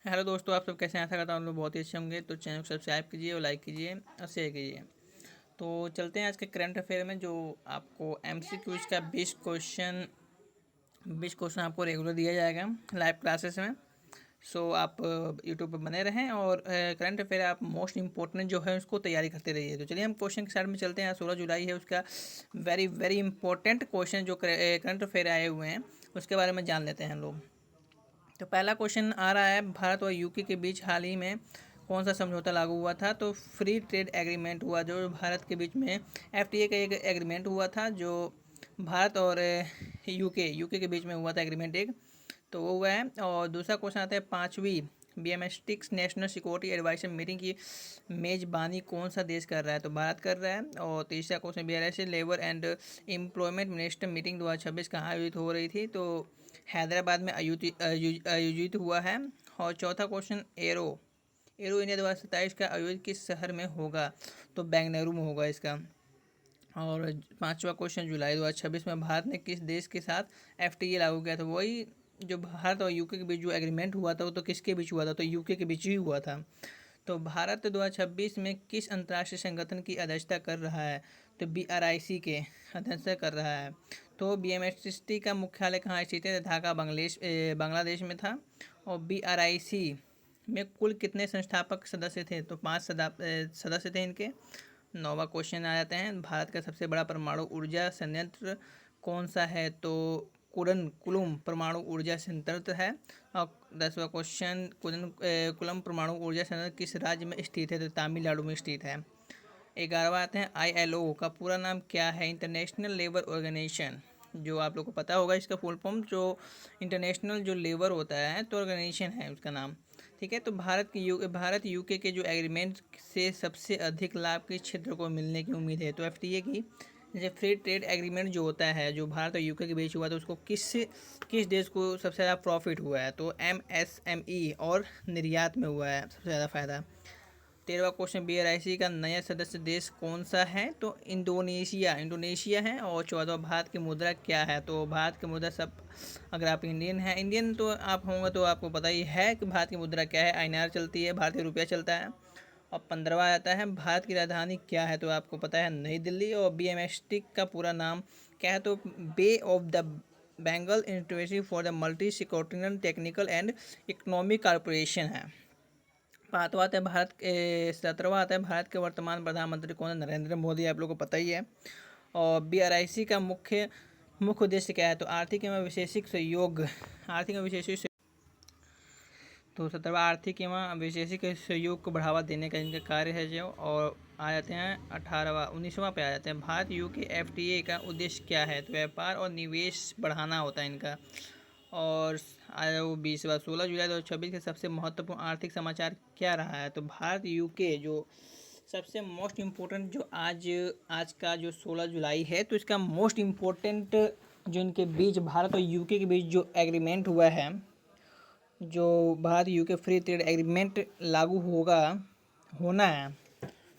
Hello दोस्तों, आप सब कैसे हैं? आशा करता हूँ आप लोग बहुत ही अच्छे होंगे। तो चैनल को सब्सक्राइब कीजिए और लाइक कीजिए और शेयर कीजिए। तो चलते हैं आज के करंट अफेयर में, जो आपको एमसीक्यूज का 20 क्वेश्चन आपको रेगुलर दिया जाएगा लाइव क्लासेस में। सो आप यूट्यूब पर बने रहें और करंट अफेयर आप मोस्ट इंपॉर्टेंट जो है उसको तैयारी करते रहिए। तो चलिए हम क्वेश्चन के साइड में चलते हैं। 16 जुलाई है, उसका वेरी वेरी इंपॉर्टेंट क्वेश्चन जो करंट अफेयर आए हुए हैं उसके बारे में जान लेते हैं हम लोग। तो पहला क्वेश्चन आ रहा है, भारत और यूके के बीच हाल ही में कौन सा समझौता लागू हुआ था? तो फ्री ट्रेड एग्रीमेंट हुआ, जो भारत के बीच में एफटीए का एक एग्रीमेंट हुआ था, जो भारत और यूके के बीच में हुआ था एग्रीमेंट एक। तो वो हुआ है। और दूसरा क्वेश्चन आता है, पाँचवीं बीएमएसटिक्स नेशनल सिक्योरिटी एडवाइजर मीटिंग की मेजबानी कौन सा देश कर रहा है? तो भारत कर रहा है। और तीसरा question, BRS labour and employment minister meeting 2026 कहाँ आयोजित हो रही थी? तो हैदराबाद में आयोजित हुआ है। और चौथा क्वेश्चन, एरो एरो इंडिया 2027 का आयोजन किस शहर में होगा? तो बेंगलुरु में होगा इसका। और पांचवा क्वेश्चन, जुलाई 2026 में भारत ने किस देश के साथ एफटीए लागू किया था? वही जो भारत और यूके के बीच जो एग्रीमेंट हुआ था वो तो किसके बीच हुआ था? तो यूके के बीच ही हुआ था। तो भारत 2026 में किस अंतर्राष्ट्रीय संगठन की अध्यक्षता कर रहा है? तो बीआरआईसी के अध्यक्षता कर रहा है। तो बीएमएसटी का मुख्यालय कहाँ स्थित है? ढाका बांग्लादेश में था। और बीआरआईसी में कुल कितने संस्थापक सदस्य थे? तो 5 सदस्य थे इनके। नौवा क्वेश्चन आ जाते हैं, भारत का सबसे बड़ा परमाणु ऊर्जा संयंत्र कौन सा है? तो कुलम परमाणु ऊर्जा संयंत्र है। और 10वां क्वेश्चन, कुलम परमाणु ऊर्जा संयंत्र किस राज्य में स्थित है? तो तमिलनाडु में स्थित है। 11वां आते हैं, आईएलओ का पूरा नाम क्या है? International labour organisation. जो आप लोग को पता होगा इसका फुल फॉर्म, जो इंटरनेशनल जो लेबर होता है तो ऑर्गेनाइजेशन है उसका नाम। ठीक है। तो भारत यूके के जो एग्रीमेंट से सबसे अधिक लाभ किस क्षेत्र को मिलने की उम्मीद है? तो एफटीए की। जैसे फ्री ट्रेड एग्रीमेंट जो होता है, जो भारत और यूके के बीच हुआ, तो उसको किस देश को सबसे ज़्यादा प्रॉफिट हुआ है? तो एमएसएमई और निर्यात में हुआ है सबसे ज़्यादा फ़ायदा। 13वां क्वेश्चन, बीआरआईसी का नया सदस्य देश कौन सा है? तो इंडोनेशिया है। और 14वां, भारत की मुद्रा क्या है? तो भारत की मुद्रा सब, अगर आप इंडियन तो आप होंगे तो आपको पता ही है कि भारत की मुद्रा क्या है। आईएनआर चलती है, भारतीय रुपया चलता है। और 15वां आता है, भारत की राजधानी क्या है? तो आपको पता है नई दिल्ली। और बीएमएसटी का पूरा नाम क्या है? तो bay of the Bengal institute for the multi security technical and economic corporation है। 5वां आता है, 17वां आता है, भारत के वर्तमान प्रधानमंत्री कौन है? नरेंद्र मोदी, आप लोगों को पता ही है। और बीआरआईसी का मुख्य उद्देश्य क्या है? तो आर्थिक एवं वैश्विक सहयोग। आर्थिक एवं वैश्विक, तो 17वां, आर्थिक एवं वैश्विक सहयोग को बढ़ावा देने का इनका कार्य है जो। और आ जाते हैं 18वां, 19वां पे आ जाते हैं, भारत यूके एफटीए का उद्देश्य क्या है? तो व्यापार और निवेश बढ़ाना होता है इनका। और आया वो 20वां, 16 जुलाई 2026 के सबसे महत्वपूर्ण आर्थिक समाचार क्या रहा है? तो भारत यूके जो सबसे मोस्ट इम्पोर्टेंट, जो आज का जो 16 जुलाई है, तो इसका मोस्ट इम्पोर्टेंट जो इनके बीच भारत और यूके के बीच जो एग्रीमेंट हुआ है, जो Bharat UK free trade agreement लागू होना है,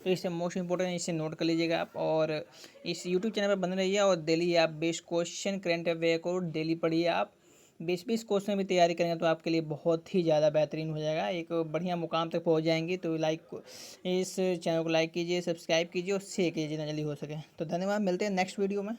तो इससे मोस्ट इम्पोर्टेंट, इसे नोट कर लीजिएगा आप। और इस यूट्यूब चैनल पर बने रहिए और डेली आप 20 क्वेश्चन करंट अफेयर को डेली पढ़िए। आप 20 क्वेश्चन भी तैयारी करेंगे तो आपके लिए बहुत ही ज़्यादा बेहतरीन हो जाएगा, एक बढ़िया मुकाम तक पहुंच जाएंगे। तो इस चैनल को लाइक कीजिए, सब्सक्राइब कीजिए और शेयर कीजिए जितना जल्दी हो सके। तो धन्यवाद, मिलते हैं नेक्स्ट वीडियो में।